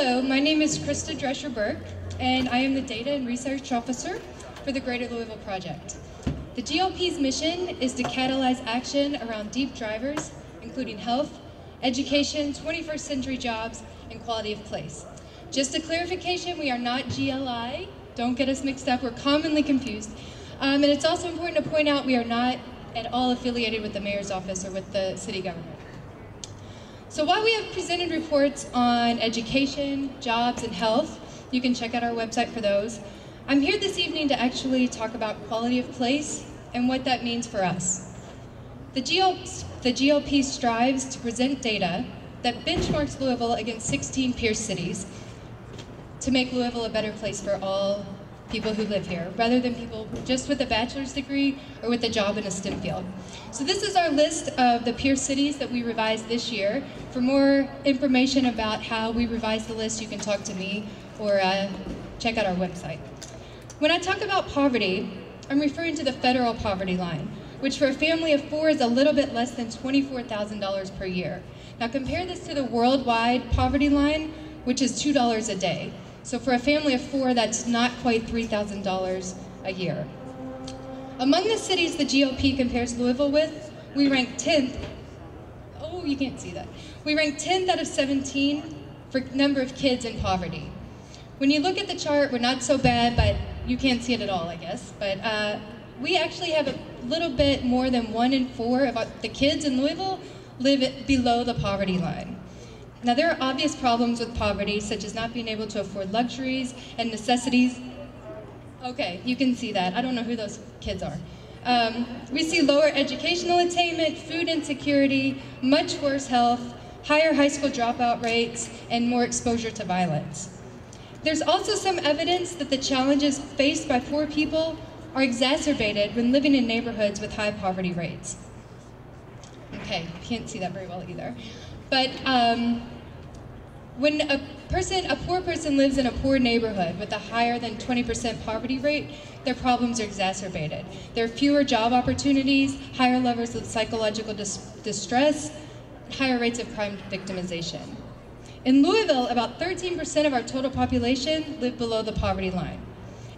Hello, my name is Krista Drescher-Burke, and I am the Data and Research Officer for the Greater Louisville Project. The GLP's mission is to catalyze action around deep drivers, including health, education, 21st century jobs, and quality of place. Just a clarification, we are not GLI. Don't get us mixed up, we're commonly confused. And it's also important to point out we are not at all affiliated with the mayor's office or with the city government. So while we have presented reports on education, jobs, and health, you can check out our website for those, I'm here this evening to actually talk about quality of place and what that means for us. The GLP strives to present data that benchmarks Louisville against 16 peer cities to make Louisville a better place for all people who live here, rather than people just with a bachelor's degree or with a job in a STEM field. So this is our list of the peer cities that we revised this year. For more information about how we revised the list, you can talk to me or check out our website. When I talk about poverty, I'm referring to the federal poverty line, which for a family of 4 is a little bit less than $24,000 per year. Now compare this to the worldwide poverty line, which is $2 a day. So for a family of 4, that's not quite $3,000 a year. Among the cities the GLP compares Louisville with, we rank 10th. Oh, you can't see that. We rank 10th out of 17 for number of kids in poverty. When you look at the chart, we're not so bad, but you can't see it at all, I guess. But we actually have a little bit more than 1 in 4 of the kids in Louisville live below the poverty line. Now, there are obvious problems with poverty, such as not being able to afford luxuries and necessities. Okay, you can see that. I don't know who those kids are. We see lower educational attainment, food insecurity, much worse health, higher high school dropout rates, and more exposure to violence. There's also some evidence that the challenges faced by poor people are exacerbated when living in neighborhoods with high poverty rates. Okay, can't see that very well either. But when a poor person lives in a poor neighborhood with a higher than 20% poverty rate, their problems are exacerbated. There are fewer job opportunities, higher levels of psychological distress, higher rates of crime victimization. In Louisville, about 13% of our total population live below the poverty line.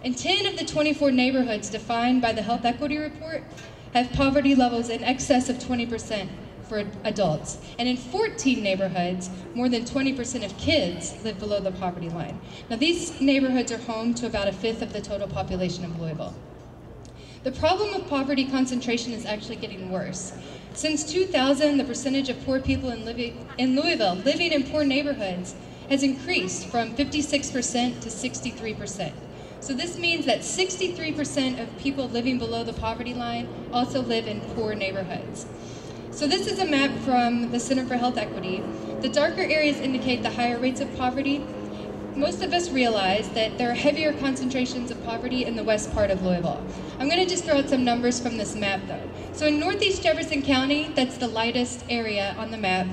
And 10 of the 24 neighborhoods defined by the Health Equity Report have poverty levels in excess of 20% for adults. And in 14 neighborhoods, more than 20% of kids live below the poverty line. Now these neighborhoods are home to about 1/5 of the total population of Louisville. The problem of poverty concentration is actually getting worse. Since 2000, the percentage of poor people in Louisville living in poor neighborhoods has increased from 56% to 63%. So this means that 63% of people living below the poverty line also live in poor neighborhoods. So this is a map from the Center for Health Equity. The darker areas indicate the higher rates of poverty. Most of us realize that there are heavier concentrations of poverty in the west part of Louisville. I'm going to just throw out some numbers from this map though. So in Northeast Jefferson County, that's the lightest area on the map,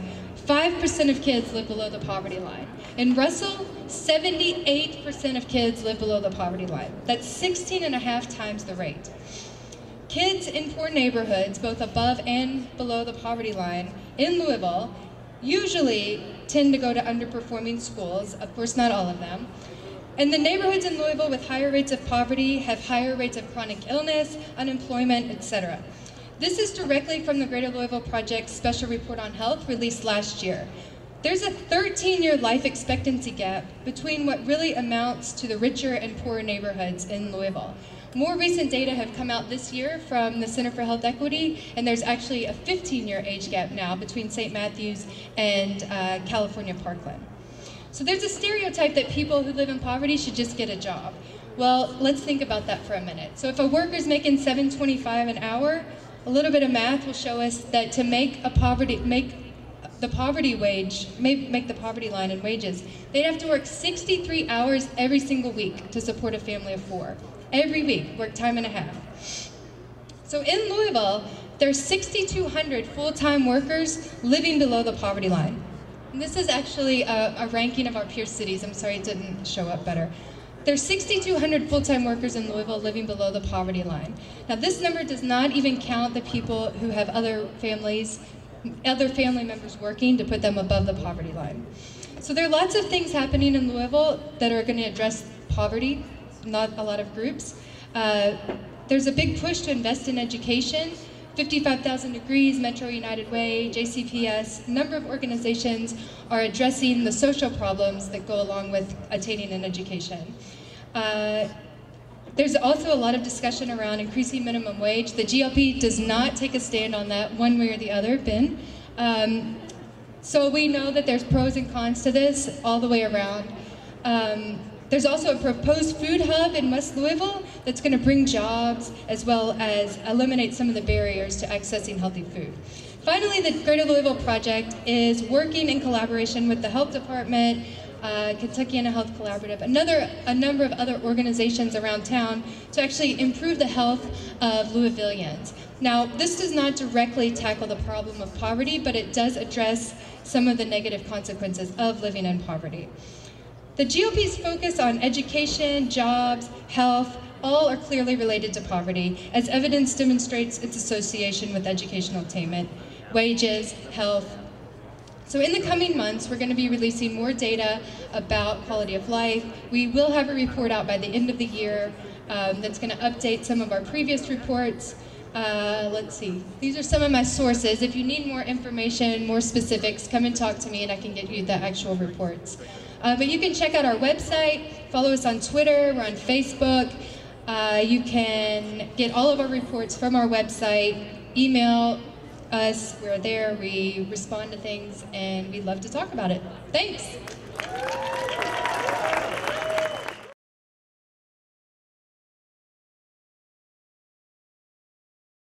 5% of kids live below the poverty line. In Russell, 78% of kids live below the poverty line. That's 16.5 times the rate. Kids in poor neighborhoods, both above and below the poverty line in Louisville, usually tend to go to underperforming schools, of course not all of them. And the neighborhoods in Louisville with higher rates of poverty have higher rates of chronic illness, unemployment, etc. This is directly from the Greater Louisville Project's Special Report on Health released last year. There's a 13-year life expectancy gap between what really amounts to the richer and poorer neighborhoods in Louisville. More recent data have come out this year from the Center for Health Equity, and there's actually a 15-year age gap now between St. Matthews and California Parkland. So there's a stereotype that people who live in poverty should just get a job. Well, let's think about that for a minute. So if a worker's making $7.25 an hour, a little bit of math will show us that to make the poverty line in wages, they'd have to work 63 hours every single week to support a family of 4. Every week, work time and a half. So in Louisville, there's 6,200 full-time workers living below the poverty line. And this is actually a ranking of our peer cities. I'm sorry it didn't show up better. There's 6,200 full-time workers in Louisville living below the poverty line. Now this number does not even count the people who have other family members working to put them above the poverty line. So there are lots of things happening in Louisville that are going to address poverty, not a lot of groups. There's a big push to invest in education. 55,000 Degrees, Metro United Way, JCPS, a number of organizations are addressing the social problems that go along with attaining an education. There's also a lot of discussion around increasing minimum wage. The GLP does not take a stand on that one way or the other, Ben. So we know that there's pros and cons to this all the way around. There's also a proposed food hub in West Louisville that's going to bring jobs as well as eliminate some of the barriers to accessing healthy food. Finally, the Greater Louisville Project is working in collaboration with the Health Department, Kentuckiana Health Collaborative, a number of other organizations around town to actually improve the health of Louisvillians. Now, this does not directly tackle the problem of poverty, but it does address some of the negative consequences of living in poverty. The GOP's focus on education, jobs, health, all are clearly related to poverty, as evidence demonstrates its association with educational attainment, wages, health. So in the coming months, we're going to be releasing more data about quality of life. We will have a report out by the end of the year that's going to update some of our previous reports. Let's see, these are some of my sources. If you need more information, more specifics, come and talk to me and I can get you the actual reports. But you can check out our website, follow us on Twitter, we're on Facebook. You can get all of our reports from our website, email us, we're there, we respond to things, and we'd love to talk about it. Thanks.